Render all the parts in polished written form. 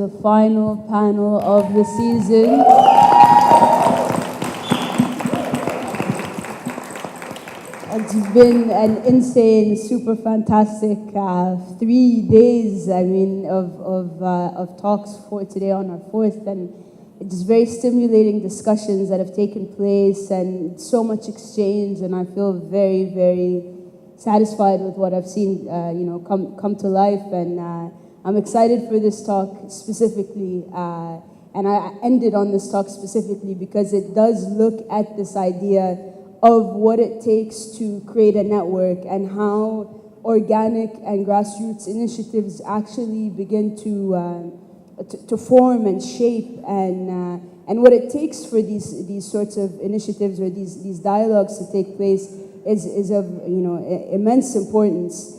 The final panel of the season. It's been an insane, super fantastic 3 days, of talks for today on our fourth, and just very stimulating discussions that have taken place and so much exchange, and I feel very, very satisfied with what I've seen, come to life, and I'm excited for this talk specifically, and I ended on this talk specifically because it does look at this idea of what it takes to create a network and how organic and grassroots initiatives actually begin to form and shape, and what it takes for these sorts of initiatives or these dialogues to take place is of immense importance.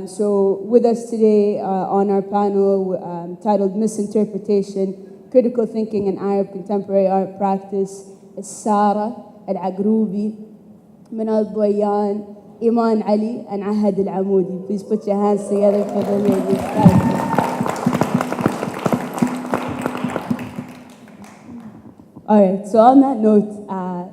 So with us today on our panel titled Misinterpretation, Critical Thinking in Arab Contemporary Art Practice is Sara, العقروبي, Manal, Dowayan, Eman Ali, and Wahid العمودي. Please put your hands together for the ladies. All right, so on that note,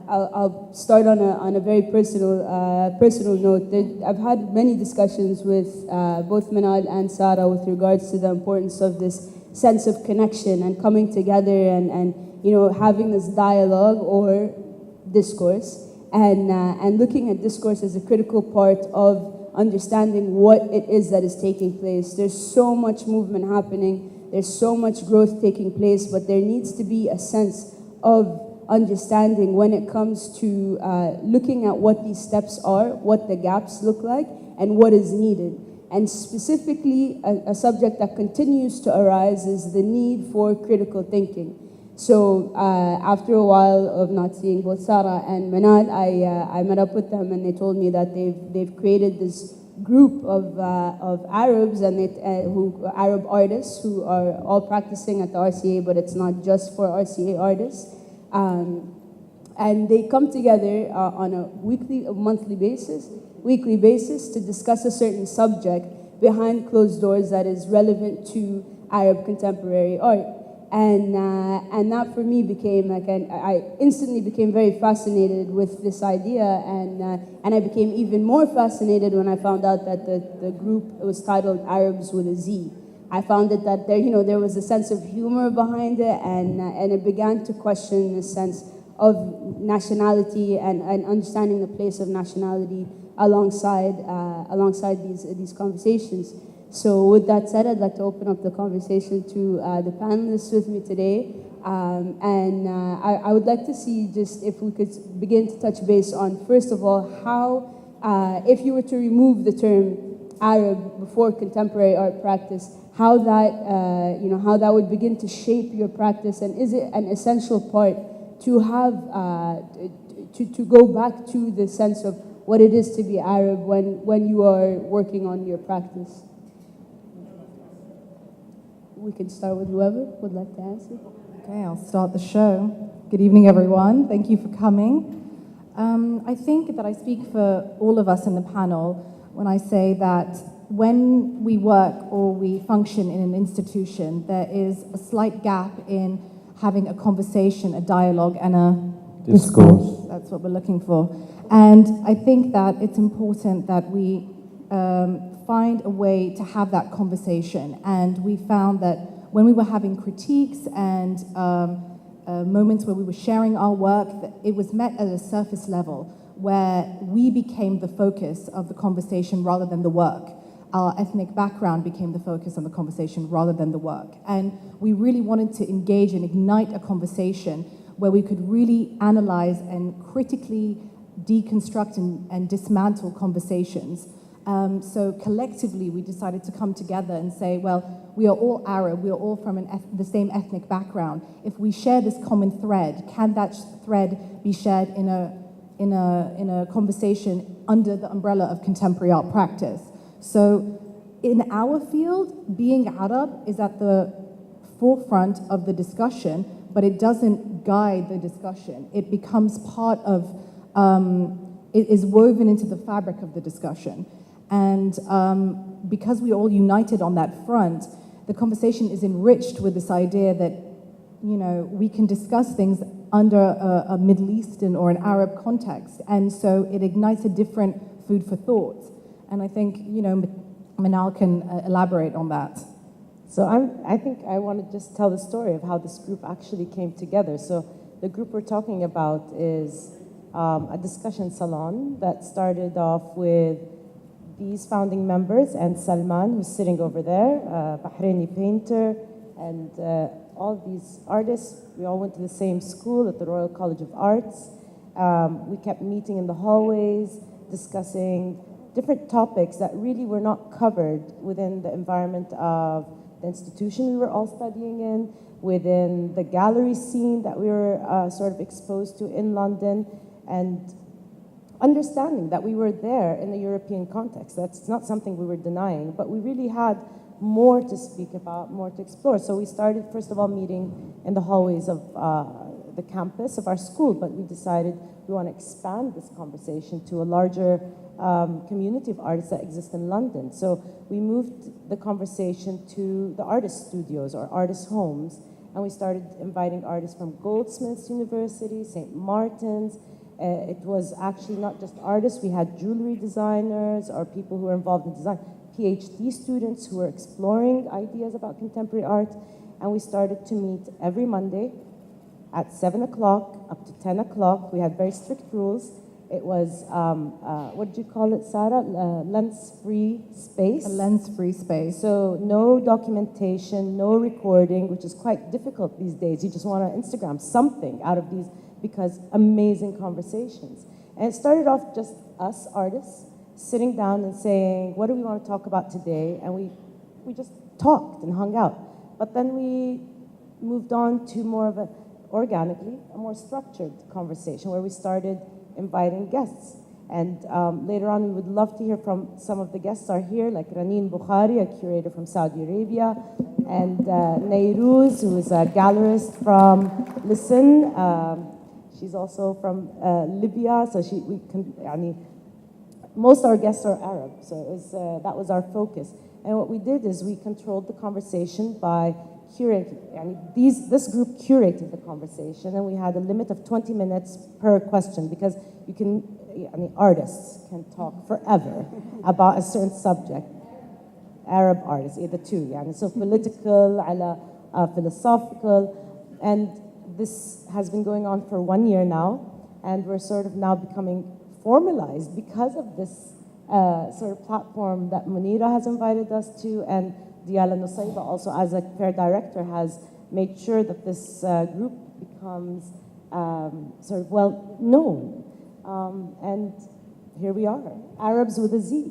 I'll start on a very personal note. I've had many discussions with both Manal and Sara with regards to the importance of this sense of connection and coming together and having this dialogue or discourse, and looking at discourse as a critical part of understanding what it is that is taking place. There's so much movement happening, there's so much growth taking place, but there needs to be a sense of understanding when it comes to looking at what these steps are, what the gaps look like, and what is needed. And specifically, a subject that continues to arise is the need for critical thinking. So after a while of not seeing both Sara and Manal, I met up with them and they told me that they've created this group of Arabs and Arab artists who are all practicing at the RCA, but it's not just for RCA artists. And they come together on a monthly basis to discuss a certain subject behind closed doors that is relevant to Arab contemporary art. And that for me became I instantly became very fascinated with this idea, and I became even more fascinated when I found out that the group was titled Arabs with a Z. I found it that there was a sense of humor behind it, and it began to question the sense of nationality and understanding the place of nationality alongside these conversations. So with that said, I'd like to open up the conversation to the panelists with me today. I would like to see just if we could begin to touch base on, first of all, how, if you were to remove the term Arab before contemporary art practice, how that would begin to shape your practice, and is it an essential part to have, to go back to the sense of what it is to be Arab when you are working on your practice? We can start with whoever would like to answer. Okay, I'll start the show. Good evening, everyone. Thank you for coming. I think that I speak for all of us in the panel when I say that when we work or we function in an institution, there is a slight gap in having a conversation, a dialogue, and a discourse. That's what we're looking for. And I think that it's important that we find a way to have that conversation. And we found that when we were having critiques and moments where we were sharing our work, that it was met at a surface level where we became the focus of the conversation rather than the work. Our ethnic background became the focus of the conversation rather than the work. And we really wanted to engage and ignite a conversation where we could really analyze and critically deconstruct and dismantle conversations. So collectively, we decided to come together and say, well, we are all Arab, we are all from the same ethnic background. If we share this common thread, can that thread be shared in a conversation under the umbrella of contemporary art practice? So in our field, being Arab is at the forefront of the discussion, but it doesn't guide the discussion. It becomes part of, it is woven into the fabric of the discussion. And because we're all united on that front, the conversation is enriched with this idea that, you know, we can discuss things under a Middle Eastern or an Arab context. And so it ignites a different food for thought. And I think, you know, Manal can elaborate on that. So I think I want to just tell the story of how this group actually came together. So the group we're talking about is a discussion salon that started off with these founding members and Salman, who's sitting over there, Bahraini painter, and all these artists. We all went to the same school at the Royal College of Arts. We kept meeting in the hallways, discussing different topics that really were not covered within the environment of the institution we were all studying in, within the gallery scene that we were sort of exposed to in London, and understanding that we were there in a European context. That's not something we were denying, but we really had more to speak about, more to explore. So we started, first of all, meeting in the hallways of the campus of our school, but we decided we want to expand this conversation to a larger community of artists that exist in London. So we moved the conversation to the artist studios or artist homes, and we started inviting artists from Goldsmiths University, St. Martin's. It was actually not just artists, we had jewelry designers or people who were involved in design, PhD students who were exploring ideas about contemporary art, and we started to meet every Monday at 7 o'clock up to 10 o'clock. We had very strict rules. It was, what did you call it, Sarah? Lens-free space. A lens-free space. So no documentation, no recording, which is quite difficult these days. You just want to Instagram something out of these, because amazing conversations. And it started off just us artists sitting down and saying, what do we want to talk about today? And we just talked and hung out. But then we moved on to more of organically, a more structured conversation where we started inviting guests. And later on, we would love to hear from some of the guests are here, like Raneen Bukhari, a curator from Saudi Arabia, and Neyrouz, who is a gallerist from Listen. She's also from Libya, so most of our guests are Arab, so it was, that was our focus. And what we did is we controlled the conversation by curating. This group curated the conversation, and we had a limit of 20 minutes per question, because you can, artists can talk forever about a certain subject. Arab artists, either two, so political, philosophical, and this has been going on for 1 year now, and we're sort of now becoming formalized because of this sort of platform that Munira has invited us to, and Diala Nusayba also, as a fair director, has made sure that this group becomes sort of well known. And here we are, Arabs with a Z.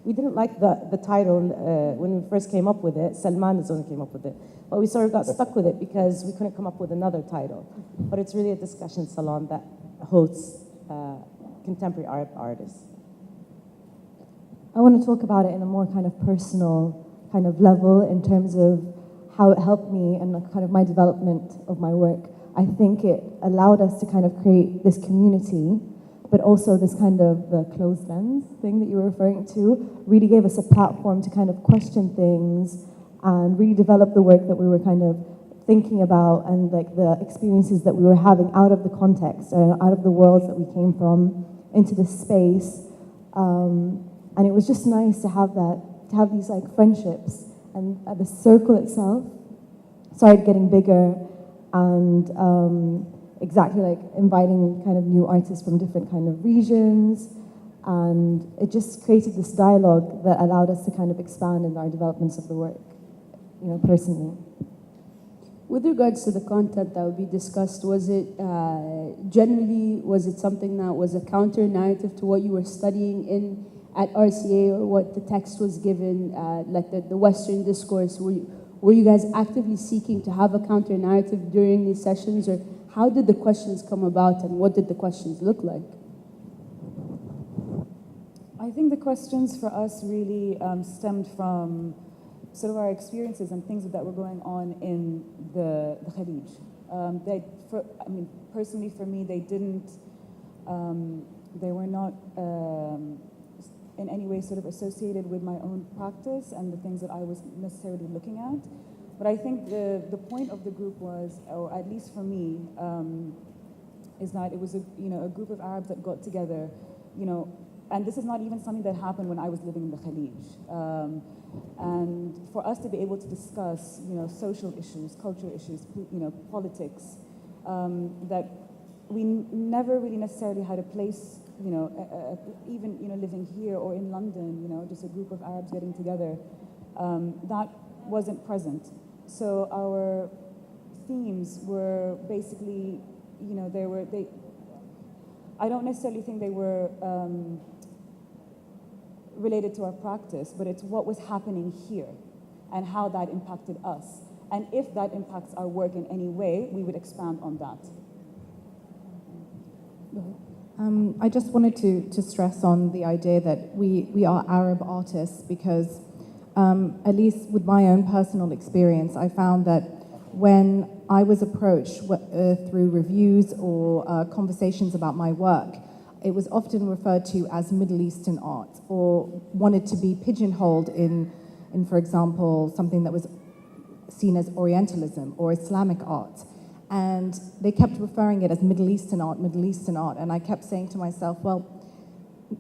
We didn't like the title when we first came up with it. Salman is the one who came up with it. But we sort of got stuck with it because we couldn't come up with another title. But it's really a discussion salon that hosts contemporary Arab artists. I want to talk about it in a more kind of personal kind of level in terms of how it helped me and kind of my development of my work. I think it allowed us to kind of create this community, but also this kind of the closed lens thing that you were referring to really gave us a platform to kind of question things and really develop the work that we were kind of thinking about and like the experiences that we were having out of the context and out of the worlds that we came from into this space. And it was just nice to have that, to have these like friendships, and the circle itself started getting bigger, and exactly like inviting kind of new artists from different kind of regions, and it just created this dialogue that allowed us to kind of expand in our developments of the work, personally. With regards to the content that would be discussed, was it something that was a counter narrative to what you were studying at RCA, or what the text was given, like the Western discourse? Were you guys actively seeking to have a counter narrative during these sessions, or how did the questions come about, and what did the questions look like? I think the questions for us really stemmed from sort of our experiences and things that were going on in the Khalij. Personally for me, they were not in any way sort of associated with my own practice and the things that I was necessarily looking at. But I think the point of the group was, or at least for me, is that it was a group of Arabs that got together, and this is not even something that happened when I was living in the Khalij. And for us to be able to discuss, social issues, cultural issues, politics, that we never really necessarily had a place, even living here or in London, just a group of Arabs getting together, that wasn't present. So our themes were basically, I don't necessarily think they were related to our practice, but it's what was happening here and how that impacted us. And if that impacts our work in any way, we would expand on that. I just wanted to stress on the idea that we are Arab artists because, at least with my own personal experience, I found that when I was approached through reviews or conversations about my work, it was often referred to as Middle Eastern art or wanted to be pigeonholed in, for example, something that was seen as Orientalism or Islamic art. And they kept referring it as Middle Eastern art, Middle Eastern art. And I kept saying to myself, well,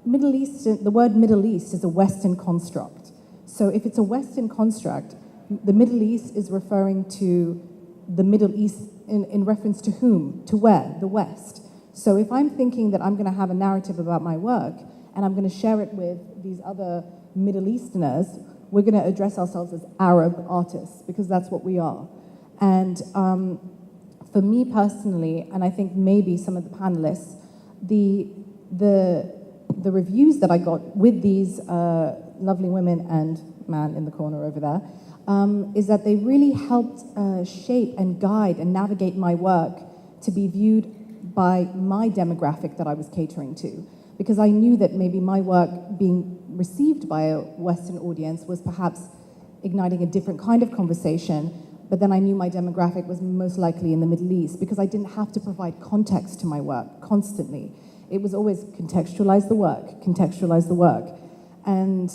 Middle Eastern, the word Middle East is a Western construct. So if it's a Western construct, the Middle East is referring to the Middle East in reference to whom? To where? The West. So if I'm thinking that I'm going to have a narrative about my work and I'm going to share it with these other Middle Easterners, we're going to address ourselves as Arab artists because that's what we are. And for me personally, and I think maybe some of the panelists, the reviews that I got with these lovely women and man in the corner over there, is that they really helped shape and guide and navigate my work to be viewed by my demographic that I was catering to. Because I knew that maybe my work being received by a Western audience was perhaps igniting a different kind of conversation, but then I knew my demographic was most likely in the Middle East because I didn't have to provide context to my work constantly. It was always contextualize the work, contextualize the work. And,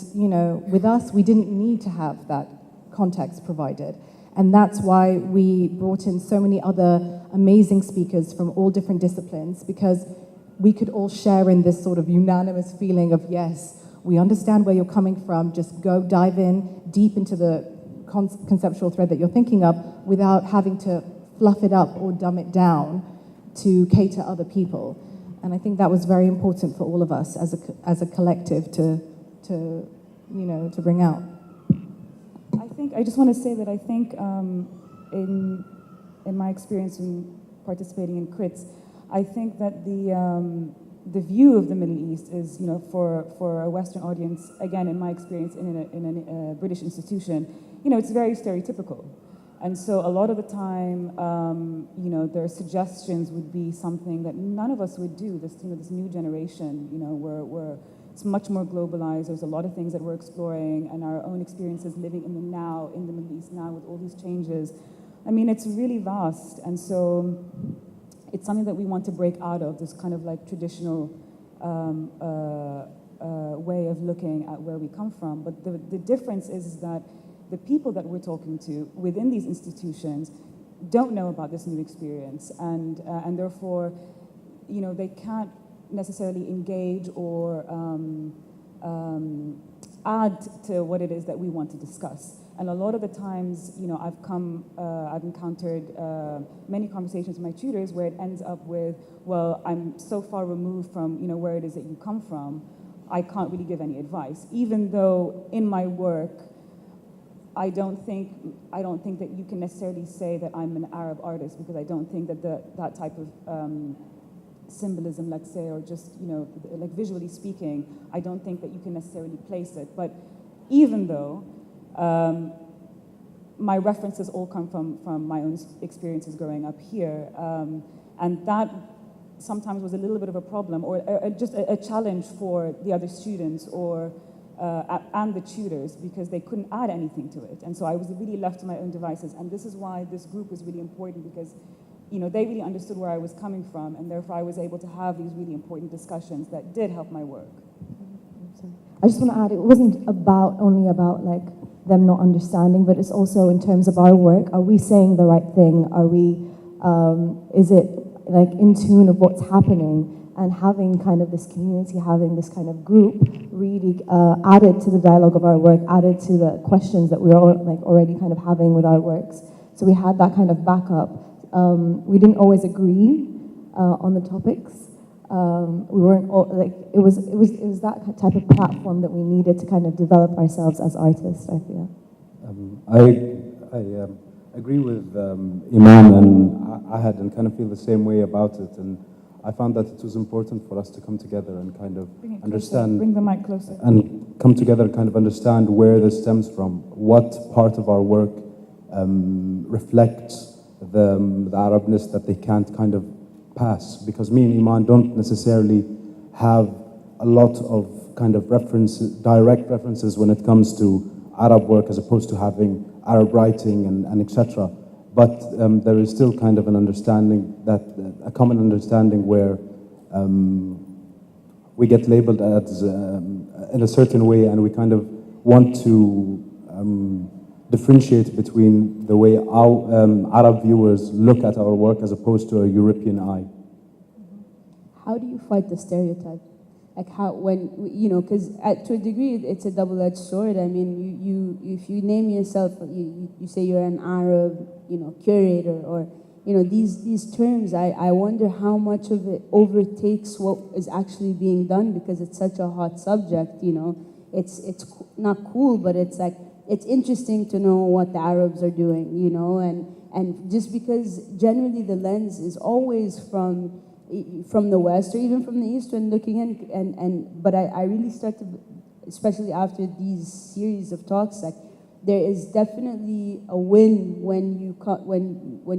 with us, we didn't need to have that context provided. And that's why we brought in so many other amazing speakers from all different disciplines, because we could all share in this sort of unanimous feeling of, yes, we understand where you're coming from, just go dive in deep into the conceptual thread that you're thinking of without having to fluff it up or dumb it down to cater other people. And I think that was very important for all of us as a collective to bring out. I just want to say that I think in my experience in participating in crits, I think that the view of the Middle East is, for a Western audience, again, in my experience in a British institution, it's very stereotypical. And so a lot of the time, their suggestions would be something that none of us would do. This new generation, it's much more globalized. There's a lot of things that we're exploring, and our own experiences living in the now, in the Middle East now, with all these changes. I mean, it's really vast, and so it's something that we want to break out of, this kind of like traditional way of looking at where we come from. But the difference is that the people that we're talking to within these institutions don't know about this new experience, and therefore, they can't necessarily engage or add to what it is that we want to discuss. And a lot of the times, I've encountered many conversations with my tutors where it ends up with, well, I'm so far removed from, where it is that you come from, I can't really give any advice. Even though in my work, I don't think that you can necessarily say that I'm an Arab artist, because I don't think that that type of symbolism, let's say, or just, like visually speaking, I don't think that you can necessarily place it. But even though my references all come from my own experiences growing up here, and that sometimes was a little bit of a problem, or just a challenge for the other students or and the tutors, because they couldn't add anything to it. And so I was really left to my own devices. And this is why this group was really important, because they really understood where I was coming from, and therefore I was able to have these really important discussions that did help my work. I just want to add, it wasn't only about like them not understanding, but it's also in terms of our work. Are we saying the right thing? Are we, is it like in tune of what's happening? And having kind of this community, having this kind of group really added to the dialogue of our work, added to the questions that we were like already kind of having with our works. So we had that kind of backup. We didn't always agree on the topics. We weren't all, like, it was that type of platform that we needed to kind of develop ourselves as artists, I feel. I agree with Eman and Ahad and kind of feel the same way about it. And I found that it was important for us to come together and kind of understand. Bring the mic closer. And come together and kind of understand where this stems from, what part of our work reflects the Arabness that they can't kind of pass. Because me and Eman don't necessarily have a lot of kind of references, direct references when it comes to Arab work as opposed to having Arab writing and etc. But there is still kind of an understanding that, a common understanding where we get labeled as in a certain way, and we kind of want to differentiate between the way our Arab viewers look at our work as opposed to a European eye. How do you fight the stereotype? Like how, when, you know, because to a degree it's a double-edged sword. I mean, you if you name yourself, you say you're an Arab, you know, curator, or, you know, these terms, I wonder how much of it overtakes what is actually being done, because it's such a hot subject, you know. It's not cool, but it's like, it's interesting to know what the Arabs are doing, you know, and just because generally the lens is always from the West or even from the East when looking in, but I really start to, especially after these series of talks, like there is definitely a win when you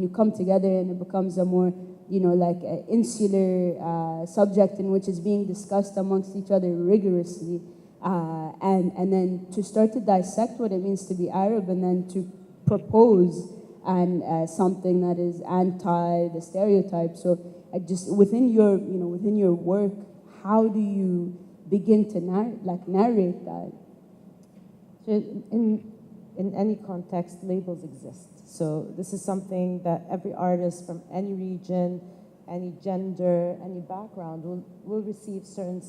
come together and it becomes a more, you know, like an insular subject in which is being discussed amongst each other rigorously, and then to start to dissect what it means to be Arab, and then to propose and something that is anti the stereotype. So just within your work, how do you begin to narrate that? In any context, labels exist. So this is something that every artist from any region, any gender, any background will receive certain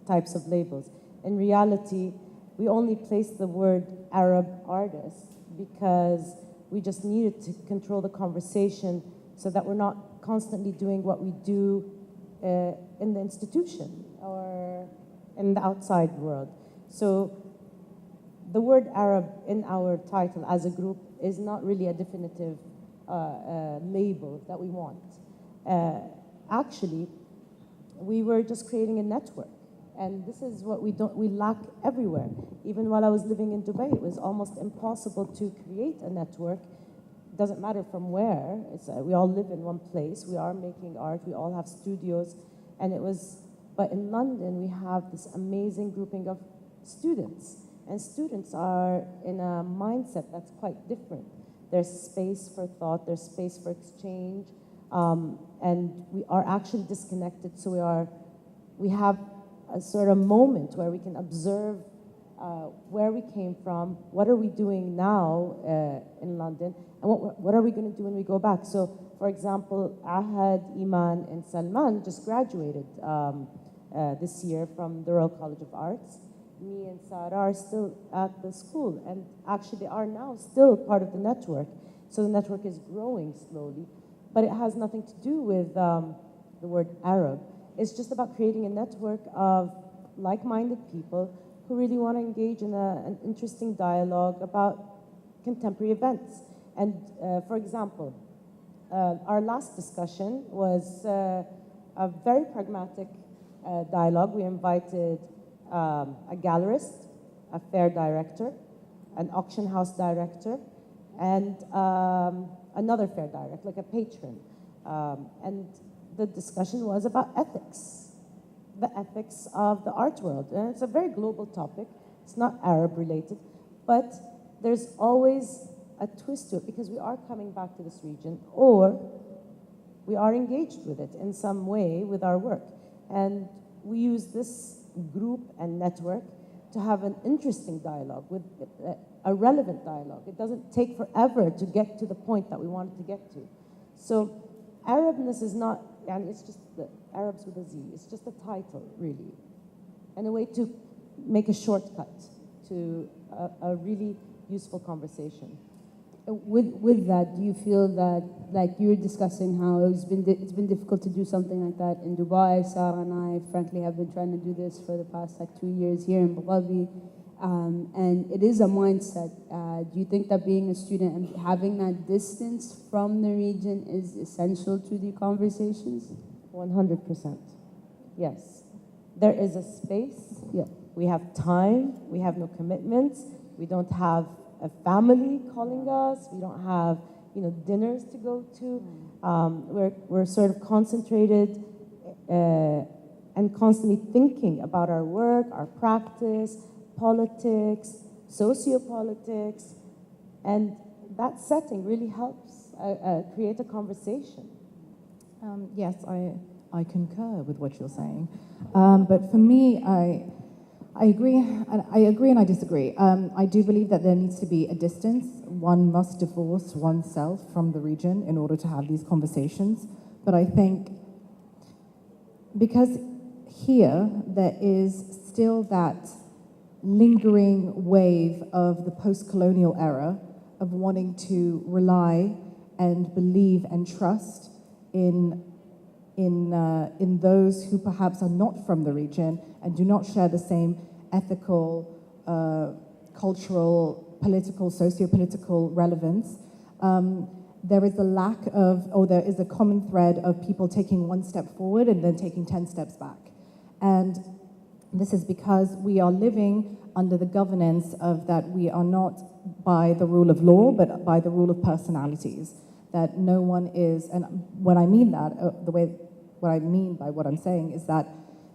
types of labels. In reality, we only placed the word Arab artist because we just needed to control the conversation so that we're not constantly doing what we do in the institution or in the outside world. So the word Arab in our title as a group is not really a definitive label that we want. Actually, we were just creating a network. And this is what we lack everywhere. Even while I was living in Dubai, it was almost impossible to create a network. Doesn't matter from where. We all live in one place. We are making art. We all have studios. But in London, we have this amazing grouping of students. And students are in a mindset that's quite different. There's space for thought. There's space for exchange. And we are actually disconnected. So we have a sort of moment where we can observe where we came from, what are we doing now in London, and what are we going to do when we go back. So, for example, Ahad, Eman, and Salman just graduated this year from the Royal College of Arts. Me and Sara are still at the school, and actually they are now still part of the network. So the network is growing slowly, but it has nothing to do with the word Arab. It's just about creating a network of like-minded people who really want to engage in an interesting dialogue about contemporary events. And for example, our last discussion was a very pragmatic dialogue. We invited a gallerist, a fair director, an auction house director, and another fair director, like a patron. And the discussion was about ethics, the ethics of the art world. And it's a very global topic. It's not Arab related, but there's always a twist to it because we are coming back to this region, or we are engaged with it in some way with our work. And we use this group and network to have an interesting dialogue, with a relevant dialogue. It doesn't take forever to get to the point that we wanted to get to. So Arabness is not, and it's just the Arabs with a Z, it's just a title, really, and a way to make a shortcut to a really useful conversation. With that, do you feel that, like you were discussing how it's been difficult to do something like that in Dubai? Sarah and I, frankly, have been trying to do this for the past 2 years here in Abu Dhabi, and it is a mindset. Do you think that being a student and having that distance from the region is essential to the conversations? 100%. Yes. There is a space. Yeah. We have time. We have no commitments. We don't have a family calling us. We don't have, dinners to go to. We're sort of concentrated and constantly thinking about our work, our practice, politics, sociopolitics, and that setting really helps create a conversation. Yes, I concur with what you're saying. But for me, I agree and I disagree. I do believe that there needs to be a distance. One must divorce oneself from the region in order to have these conversations. But I think because here there is still that lingering wave of the post-colonial era of wanting to rely and believe and trust in those who perhaps are not from the region and do not share the same ethical, cultural, political, socio-political relevance. There is a lack of, or there is a common thread of people taking one step forward and then taking 10 steps back. And this is because we are living under the governance of that we are not by the rule of law, but by the rule of personalities. That no one is, and when I mean that, what I mean by what I'm saying is that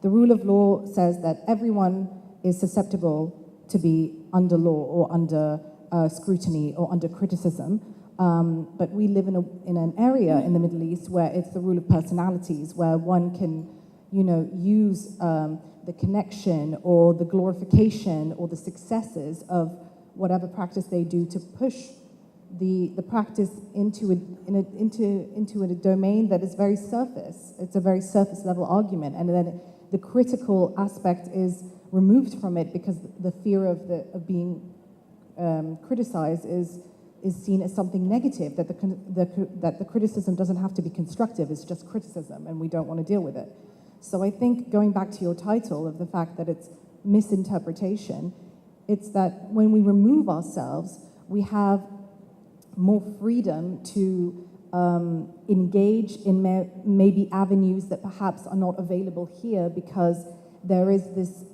the rule of law says that everyone is susceptible to be under law or under scrutiny or under criticism. But we live in an area in the Middle East where it's the rule of personalities, where one can, use the connection or the glorification or the successes of whatever practice they do to push the practice into a domain that is very surface. It's a very surface level argument, and then the critical aspect is removed from it because the fear of being criticized is seen as something negative. That the criticism doesn't have to be constructive; it's just criticism, and we don't want to deal with it. So I think going back to your title of the fact that it's misinterpretation, it's that when we remove ourselves, we have more freedom to engage in maybe avenues that perhaps are not available here because there is this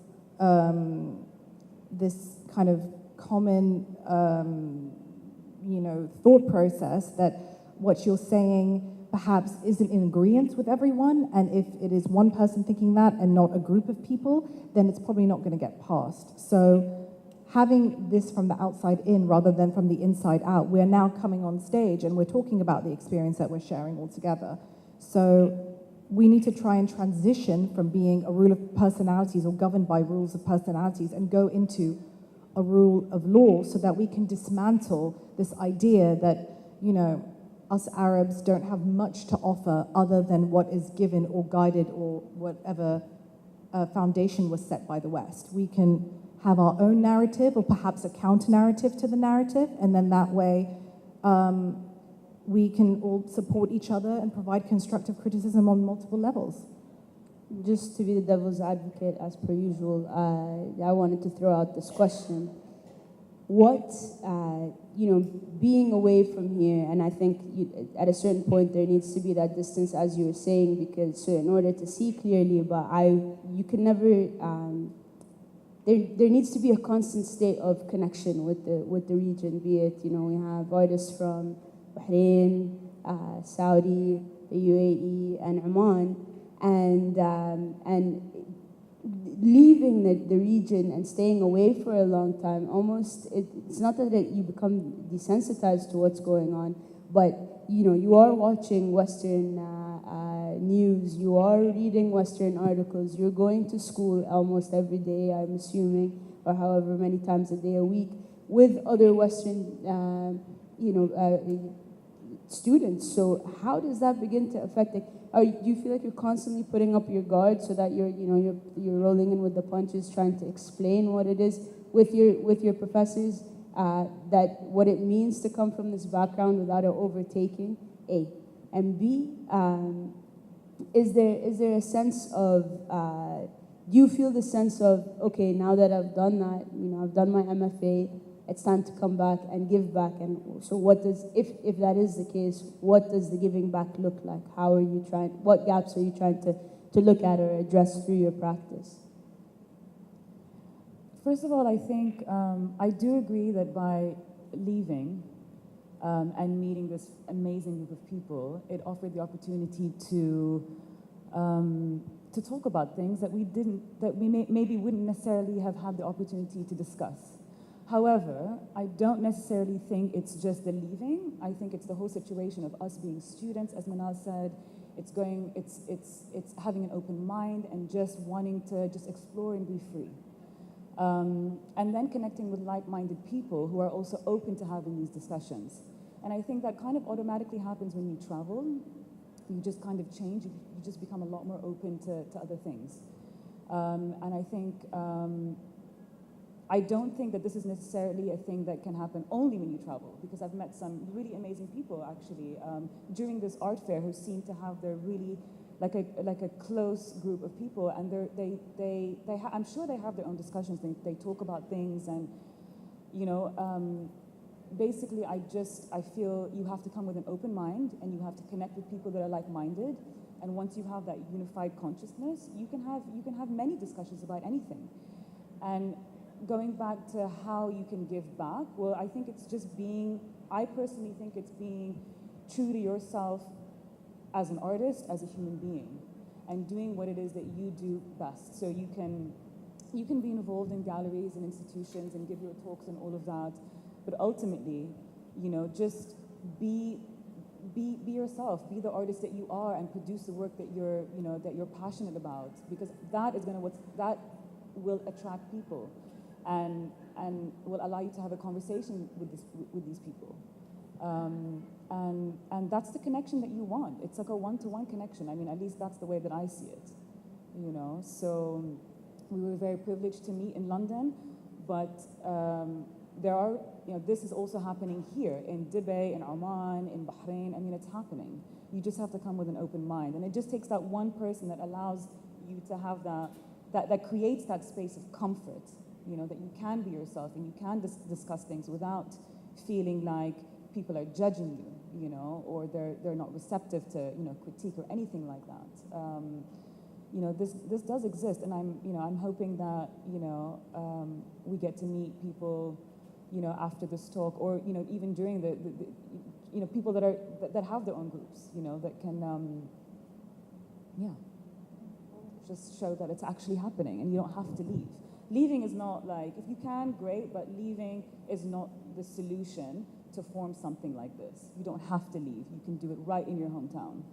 this kind of common thought process that what you're saying perhaps isn't in agreement with everyone, and if it is one person thinking that and not a group of people, then it's probably not going to get passed. So having this from the outside in rather than from the inside out, we're now coming on stage and we're talking about the experience that we're sharing all together. So we need to try and transition from being a rule of personalities or governed by rules of personalities and go into a rule of law so that we can dismantle this idea that, us Arabs don't have much to offer other than what is given or guided or whatever foundation was set by the West. We can have our own narrative or perhaps a counter-narrative to the narrative, and then that way we can all support each other and provide constructive criticism on multiple levels. Just to be the devil's advocate, as per usual, I wanted to throw out this question. What, being away from here, and I think at a certain point there needs to be that distance, as you were saying, because so in order to see clearly, but you can never, there needs to be a constant state of connection with the region, be it, we have artists from Bahrain, Saudi, the UAE, and Oman, and leaving the region and staying away for a long time, almost, it's not that you become desensitized to what's going on, but, you are watching Western news, you are reading Western articles, you're going to school almost every day, I'm assuming, or however many times a day a week with other Western, students. So how does that begin to affect it? Do you feel like you're constantly putting up your guard so that you're rolling in with the punches, trying to explain what it is with your professors, that what it means to come from this background without it overtaking? A, and B, is there a sense of do you feel the sense of, okay, now that I've done that, I've done my MFA, it's time to come back and give back? And so what does, if that is the case, what does the giving back look like? How are you trying, what gaps are you trying to look at or address through your practice? First of all, I think I do agree that by leaving and meeting this amazing group of people, it offered the opportunity to talk about things that we maybe wouldn't necessarily have had the opportunity to discuss. However, I don't necessarily think it's just the leaving. I think it's the whole situation of us being students, as Manal said. It's having an open mind and just wanting to just explore and be free. And then connecting with like-minded people who are also open to having these discussions. And I think that kind of automatically happens when you travel. You just kind of change, you just become a lot more open to other things. And I think, I don't think that this is necessarily a thing that can happen only when you travel, because I've met some really amazing people actually during this art fair who seem to have their really, like a close group of people, and I'm sure they have their own discussions. They talk about things, and basically I feel you have to come with an open mind, and you have to connect with people that are like-minded. And once you have that unified consciousness, you can have many discussions about anything. And going back to how you can give back, well, I think it's just I personally think it's being true to yourself as an artist, as a human being, and doing what it is that you do best. So you can be involved in galleries and institutions and give your talks and all of that, but ultimately, just be yourself, be the artist that you are, and produce the work that you're passionate about, because that will attract people, and will allow you to have a conversation with these people. And that's the connection that you want. It's like a one-to-one connection. I mean, at least that's the way that I see it, So we were very privileged to meet in London, but there are, this is also happening here in Dubai, in Oman, in Bahrain. I mean, it's happening. You just have to come with an open mind. And it just takes that one person that allows you to have that creates that space of comfort, that you can be yourself and you can discuss things without feeling like people are judging you, or they're not receptive to, critique or anything like that. This does exist, and I'm hoping that, we get to meet people, after this talk, or, even during the people that have their own groups, that can, just show that it's actually happening and you don't have to leave. Leaving is not like, if you can, great, but leaving is not the solution to form something like this. You don't have to leave. You can do it right in your hometown.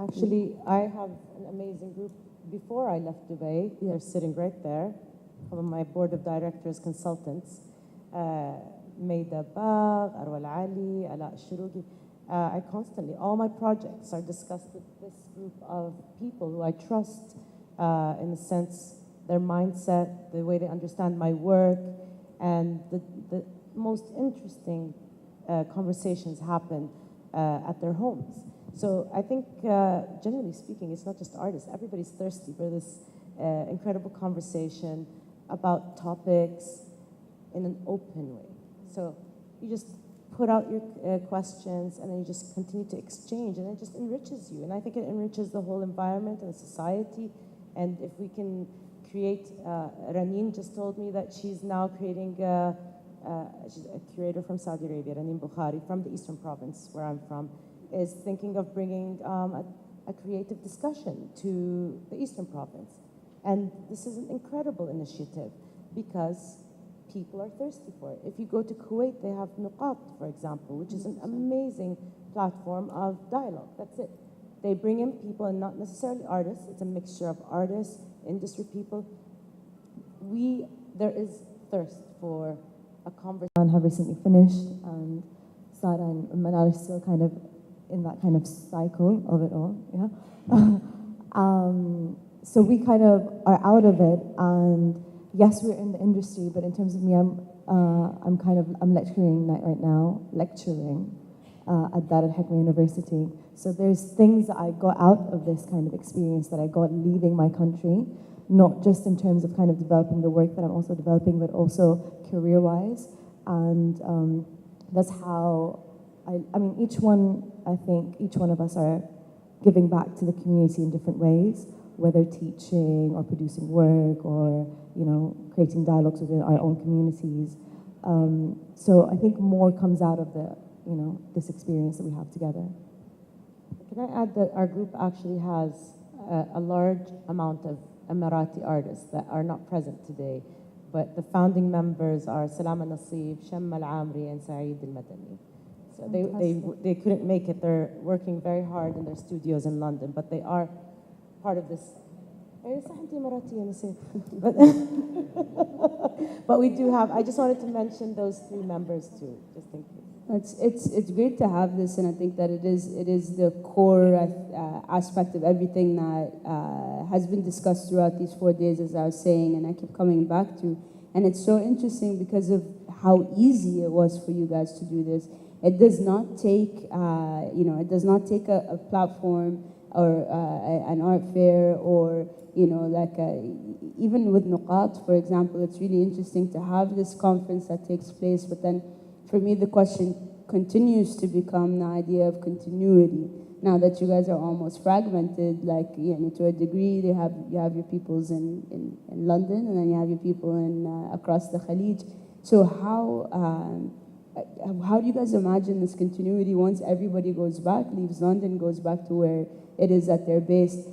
Actually, I have an amazing group. Before I left Dubai, they're sitting right there, of my board of directors, consultants, Maida Bagh, Arwal Ali, Ala Shurugi. I constantly, all my projects are discussed with this group of people who I trust, in a sense, their mindset, the way they understand my work, and the most interesting conversations happen at their homes. So I think, generally speaking, it's not just artists. Everybody's thirsty for this incredible conversation about topics in an open way. So you just put out your questions, and then you just continue to exchange, and it just enriches you. And I think it enriches the whole environment and society. And if we can create, Ranin just told me that she's now creating, she's a curator from Saudi Arabia, Ranin Bukhari, from the Eastern Province, where I'm from, is thinking of bringing a creative discussion to the Eastern Province. And this is an incredible initiative because people are thirsty for it. If you go to Kuwait, they have Nuqat, for example, which is an amazing platform of dialogue. That's it. They bring in people, and not necessarily artists. It's a mixture of artists, industry people. We there is thirst for a conversation. And have recently finished, and Sara and Manal are still kind of in that kind of cycle of it all, yeah. So we kind of are out of it, and yes, we're in the industry, but in terms of me, I'm lecturing right now, at Dar al-Hikmah University. So there's things that I got out of this kind of experience that I got leaving my country, not just in terms of kind of developing the work that I'm also developing, but also career-wise. And that's how, I mean, I think each one of us are giving back to the community in different ways, whether teaching or producing work or, you know, creating dialogues within our own communities. So I think more comes out of the, you know, this experience that we have together. Can I add that our group actually has a large amount of Emirati artists that are not present today, but the founding members are Salama Nasib, Shamma Al-Amri, and Saeed Al-Madani. So they couldn't make it. They're working very hard in their studios in London, but they are part of this. But we do have, I just wanted to mention those three members too, just in case. It's great to have this, and I think that it is the core aspect of everything that has been discussed throughout these 4 days, as I was saying, and I keep coming back to. And it's so interesting because of how easy it was for you guys to do this. It does not take, it does not take a platform or an art fair or, even with Nuqat, for example. It's really interesting to have this conference that takes place, but then for me, the question continues to become the idea of continuity. Now that you guys are almost fragmented, to a degree, you have your peoples in London, and then you have your people in across the Khalij. So how do you guys imagine this continuity once everybody goes back, leaves London, goes back to where it is that they're based?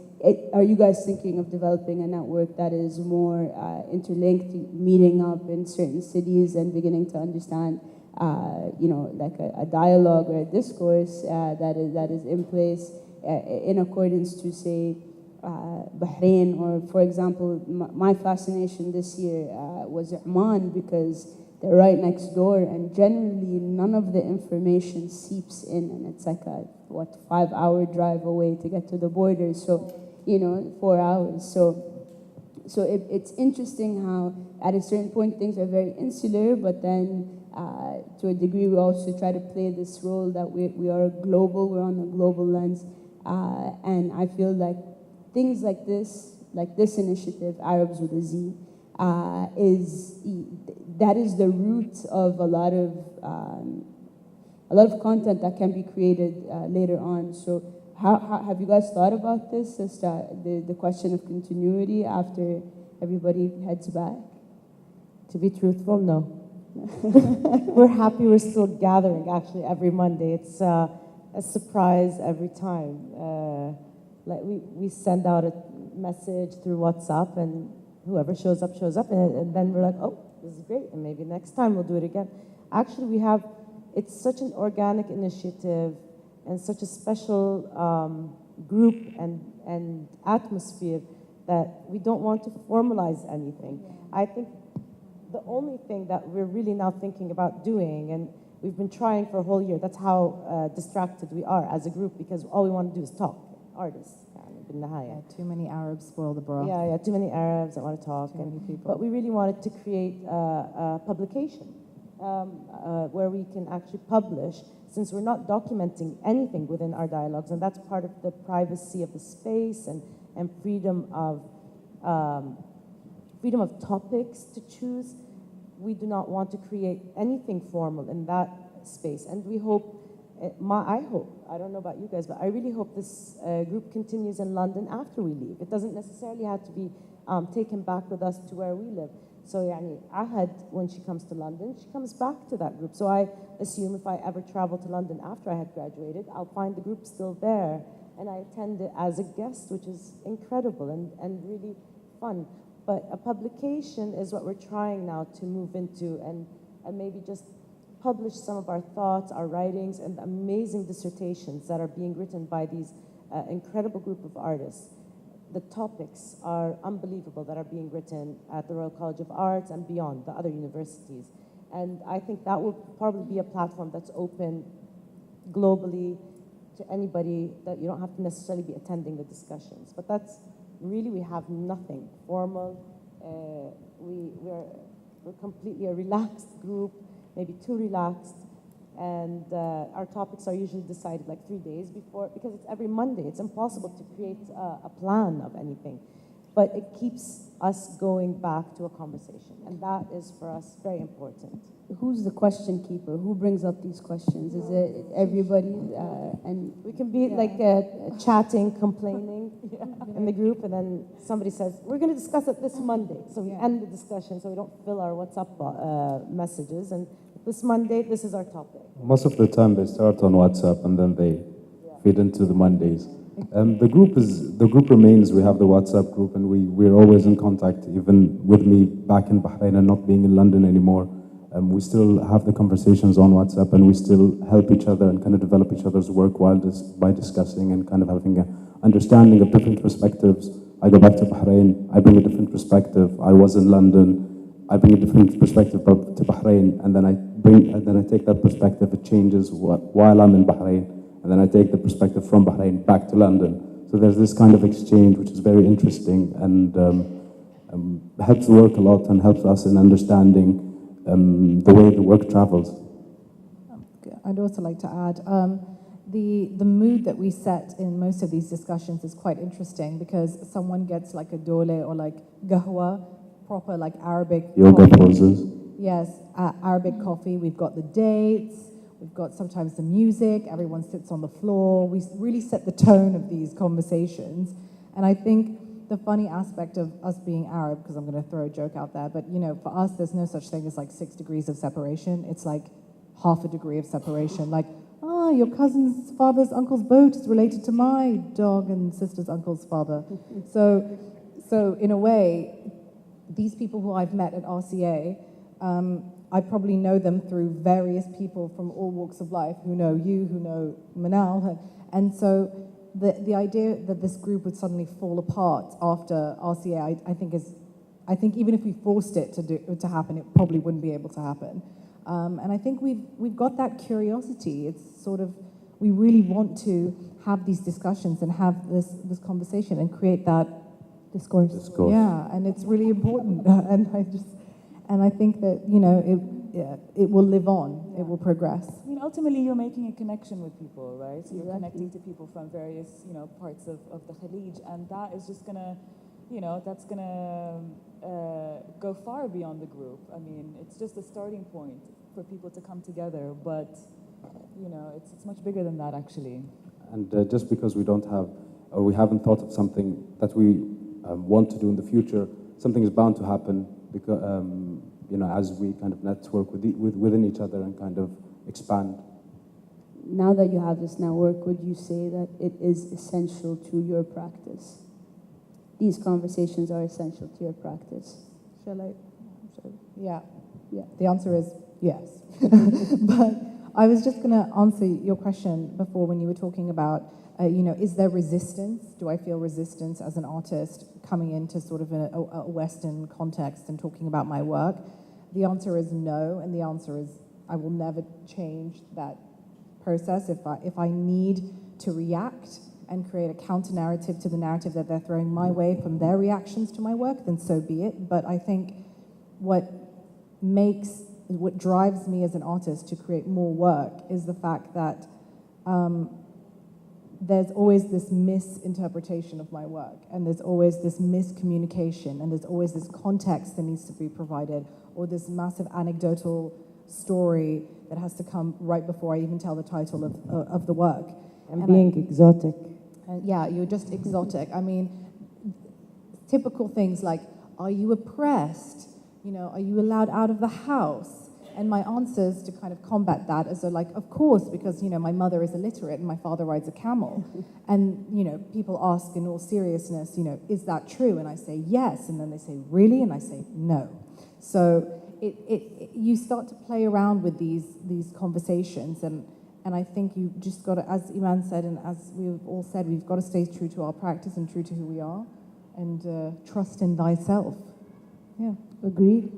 Are you guys thinking of developing a network that is more interlinked, meeting up in certain cities and beginning to understand, a dialogue or a discourse that is in place in accordance to, say, Bahrain, or, for example, my fascination this year was Eman, because they're right next door, and generally none of the information seeps in, and it's like a 5-hour drive away to get to the border. So 4 hours. So it's interesting how at a certain point things are very insular, but then to a degree we also try to play this role that we are global, we're on a global lens, and I feel like things like this initiative, Arabs with a Z, that is the root of a lot of content that can be created later on. So how have you guys thought about this, the question of continuity after everybody heads back? To be truthful, no. We're happy we're still gathering, actually, every Monday. It's a surprise every time. We send out a message through WhatsApp, and whoever shows up, and then we're like, oh, this is great, and maybe next time we'll do it again. Actually, it's such an organic initiative and such a special group and atmosphere that we don't want to formalize anything. I think the only thing that we're really now thinking about doing, and we've been trying for a whole year, that's how distracted we are as a group, because all we want to do is talk, artists. Too many Arabs spoil the broth. Yeah, too many Arabs that want to talk. But we really wanted to create a publication where we can actually publish, since we're not documenting anything within our dialogues, and that's part of the privacy of the space and freedom of topics to choose. We do not want to create anything formal in that space, and we hope, I don't know about you guys, but I really hope this group continues in London after we leave. It doesn't necessarily have to be taken back with us to where we live. So Wahid, when she comes to London, she comes back to that group. So I assume if I ever travel to London after I had graduated, I'll find the group still there, and I attend it as a guest, which is incredible and really fun. But a publication is what we're trying now to move into, and maybe just publish some of our thoughts, our writings, and amazing dissertations that are being written by these incredible group of artists. the topics are unbelievable that are being written at the Royal College of Arts and beyond, the other universities. And I think that will probably be a platform that's open globally to anybody, that you don't have to necessarily be attending the discussions. But that's really, we have nothing formal. We're completely a relaxed group, maybe too relaxed. And our topics are usually decided like 3 days before, because it's every Monday. It's impossible to create a plan of anything. But it keeps us going back to a conversation. And that is, for us, very important. Who's the question keeper? Who brings up these questions? Is it everybody? And We can be like chatting, complaining in the group, and then somebody says, we're going to discuss it this Monday. So we end the discussion so we don't fill our WhatsApp messages. And this Monday, this is our topic. Most of the time they start on WhatsApp and then they feed into the Mondays. The group remains. We have the WhatsApp group, and we're always in contact. Even with me back in Bahrain and not being in London anymore, we still have the conversations on WhatsApp, and we still help each other and kind of develop each other's work by discussing and kind of having an understanding of different perspectives. I go back to Bahrain, I bring a different perspective. I was in London, I bring a different perspective to Bahrain, and then I take that perspective. It changes while I'm in Bahrain. And then I take the perspective from Bahrain back to London. So there's this kind of exchange, which is very interesting and helps the work a lot and helps us in understanding the way the work travels. I'd also like to add, the mood that we set in most of these discussions is quite interesting, because someone gets like a dole or like gahwa, proper like Arabic Yoga coffee. poses. Yes, Arabic coffee. We've got the dates. We've got sometimes the music, everyone sits on the floor. We really set the tone of these conversations. And I think the funny aspect of us being Arab, because I'm going to throw a joke out there, but for us, there's no such thing as like 6 degrees of separation. It's like half a degree of separation. Like, your cousin's father's uncle's boat is related to my dog and sister's uncle's father. So in a way, these people who I've met at RCA, I probably know them through various people from all walks of life who know you, who know Manal. And so the idea that this group would suddenly fall apart after RCA, I think even if we forced it to happen, it probably wouldn't be able to happen. And I think we've got that curiosity. It's sort of, we really want to have these discussions and have this conversation and create that discourse. Yeah, and it's really important. And I think that, it will live on, it will progress. I mean, ultimately, you're making a connection with people, right? So you're connecting to people from various, parts of the Khalij, and that is just gonna, that's gonna go far beyond the group. I mean, it's just a starting point for people to come together, but, it's much bigger than that, actually. And just because we don't have, or we haven't thought of something that we want to do in the future, something is bound to happen, because, as we kind of network within each other and kind of expand. now that you have this network, would you say that it is essential to your practice? These conversations are essential to your practice. Shall I? Yeah. Yeah. The answer is yes. But I was just going to answer your question before when you were talking about, is there resistance? Do I feel resistance as an artist coming into sort of a Western context and talking about my work? The answer is no, and the answer is I will never change that process. If I need to react and create a counter-narrative to the narrative that they're throwing my way from their reactions to my work, then so be it. But I think what drives me as an artist to create more work is the fact that there's always this misinterpretation of my work, and there's always this miscommunication, and there's always this context that needs to be provided, or this massive anecdotal story that has to come right before I even tell the title of the work. And being exotic. Yeah, you're just exotic. I mean, typical things like, are you oppressed? Are you allowed out of the house? And my answers to kind of combat that is like, of course, because, my mother is illiterate and my father rides a camel. And, people ask in all seriousness, is that true? And I say, yes. And then they say, really? And I say, no. So you start to play around with these conversations. And I think you just got to, as Eman said, and as we've all said, we've got to stay true to our practice and true to who we are. and trust in thyself. Yeah. Agreed.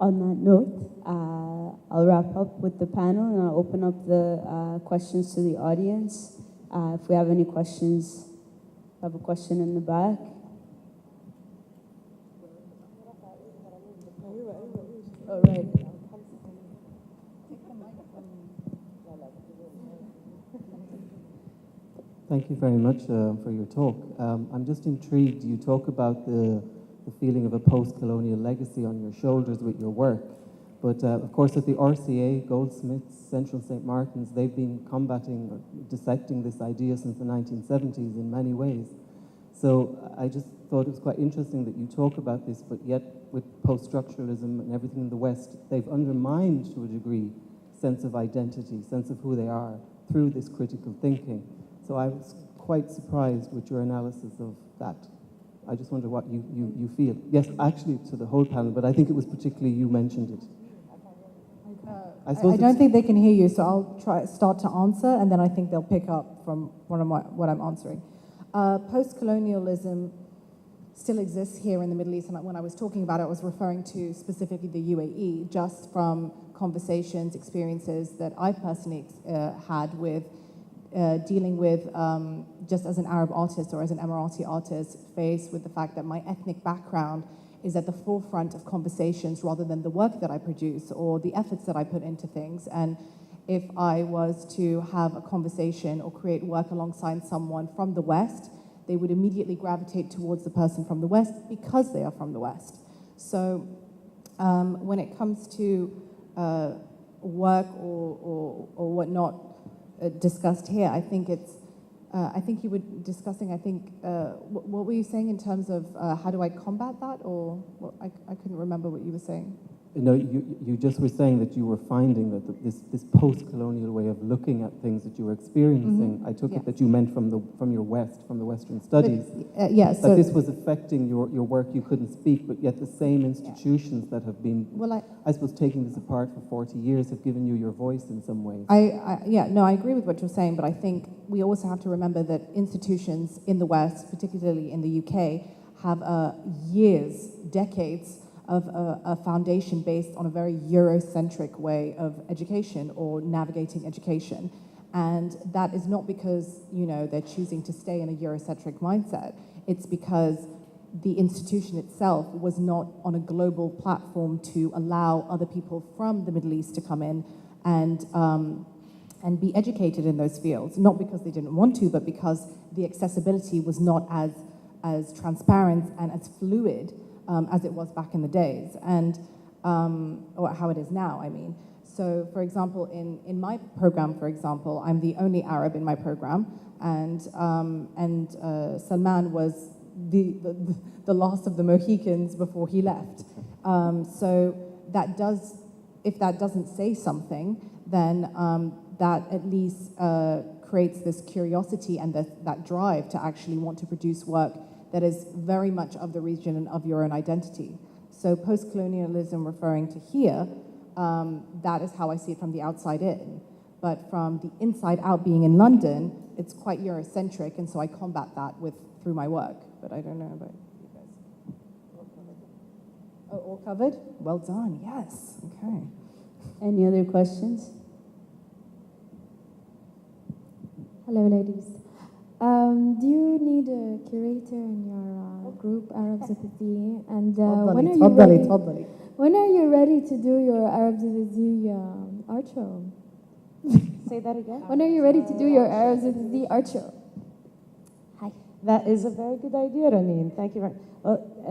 On that note, I'll wrap up with the panel and I'll open up the questions to the audience. If we have any questions, I have a question in the back. Oh, right. Thank you very much for your talk. I'm just intrigued. You talk about the feeling of a post-colonial legacy on your shoulders with your work. But of course, at the RCA, Goldsmiths, Central St. Martin's, they've been combating or dissecting this idea since the 1970s in many ways. So I just thought it was quite interesting that you talk about this, but yet with post-structuralism and everything in the West, they've undermined to a degree sense of identity, sense of who they are through this critical thinking. So I was quite surprised with your analysis of that. I just wonder what you feel. Yes, actually to the whole panel, but I think it was particularly you mentioned it. I don't think they can hear you, so I'll start to answer, and then I think they'll pick up from what I'm answering. Post-colonialism still exists here in the Middle East, and when I was talking about it, I was referring to specifically the UAE, just from conversations, experiences that I've personally had with dealing with, just as an Arab artist or as an Emirati artist, faced with the fact that my ethnic background is at the forefront of conversations rather than the work that I produce or the efforts that I put into things. And if I was to have a conversation or create work alongside someone from the West, they would immediately gravitate towards the person from the West because they are from the West. So when it comes to work or whatnot discussed here, I think it's, I think you were discussing, what were you saying in terms of how do I combat that? Or I couldn't remember what you were saying. No, you just were saying that you were finding that this post-colonial way of looking at things that you were experiencing, I took it that you meant from your West, from the Western studies. Yes. That this was affecting your work, you couldn't speak, but yet the same institutions that have been, I suppose, taking this apart for 40 years have given you your voice in some ways. I agree with what you're saying, but I think we also have to remember that institutions in the West, particularly in the UK, have years, decades of a foundation based on a very Eurocentric way of education or navigating education. And that is not because, they're choosing to stay in a Eurocentric mindset. It's because the institution itself was not on a global platform to allow other people from the Middle East to come in and be educated in those fields. Not because they didn't want to, but because the accessibility was not as transparent and as fluid as it was back in the days, and or how it is now, I mean. So, for example, in my program, for example, I'm the only Arab in my program, and Salman was the last of the Mohicans before he left. So that if that doesn't say something, then that at least creates this curiosity and that drive to actually want to produce work that is very much of the region and of your own identity. So post-colonialism referring to here, that is how I see it from the outside in. But from the inside out, being in London, it's quite Eurocentric, and so I combat that through my work. But I don't know about you guys. Oh, all covered? Well done, yes, okay. Any other questions? Hello, ladies. Do you need a curator in your group, Arabs of the Sea? And when are you ready to do your Arabs of the Sea art show? Say that again? When are you ready to do your Arabs of the Sea art show? Hi. That is a very good idea, Raneen. Thank you very much.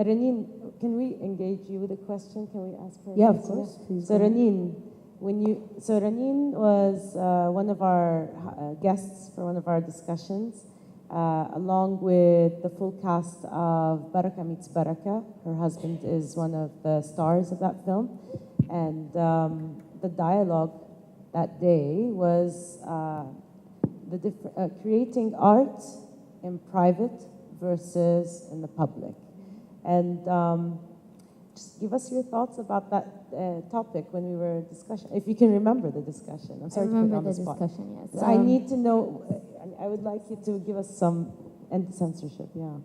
Raneen, can we engage you with a question? Can we ask her? Yeah, of course. Please. So Raneen, Raneen was one of our guests for one of our discussions, along with the full cast of Baraka Meets Baraka. Her husband is one of the stars of that film. And the dialogue that day was creating art in private versus in the public. And just give us your thoughts about that topic when we were discussing, if you can remember the discussion. I'm sorry to put you on the spot. Discussion, yes. I need to know, I would like you to give us some, and censorship, yeah.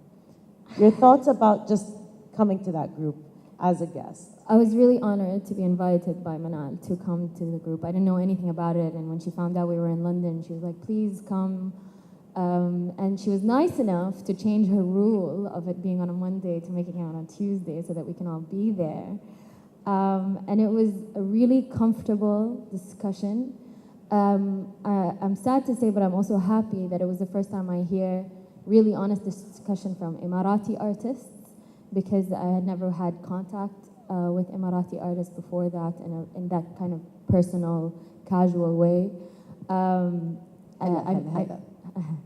Your thoughts about just coming to that group as a guest? I was really honored to be invited by Manal to come to the group. I didn't know anything about it, and when she found out we were in London, she was like, please come. And she was nice enough to change her rule of it being on a Monday to making it on a Tuesday so that we can all be there. And it was a really comfortable discussion. I'm sad to say, but I'm also happy that it was the first time I hear really honest discussion from Emirati artists, because I had never had contact with Emirati artists before that in that kind of personal, casual way.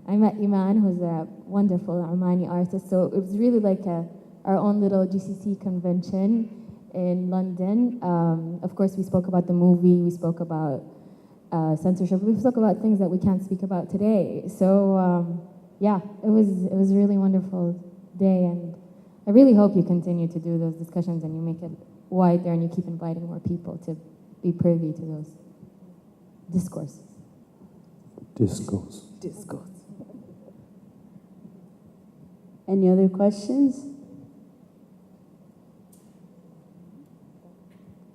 I met Eman, who's a wonderful Omani artist, so it was really like our own little GCC convention in London. Of course, we spoke about the movie, we spoke about censorship, we spoke about things that we can't speak about today. So yeah, it was a really wonderful day, and I really hope you continue to do those discussions and you make it wider and you keep inviting more people to be privy to those discourses. Discourse. Any other questions?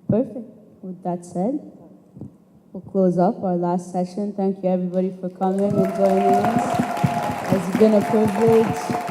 Perfect. With that said, we'll close up our last session. Thank you everybody for coming and joining us. It's been a privilege.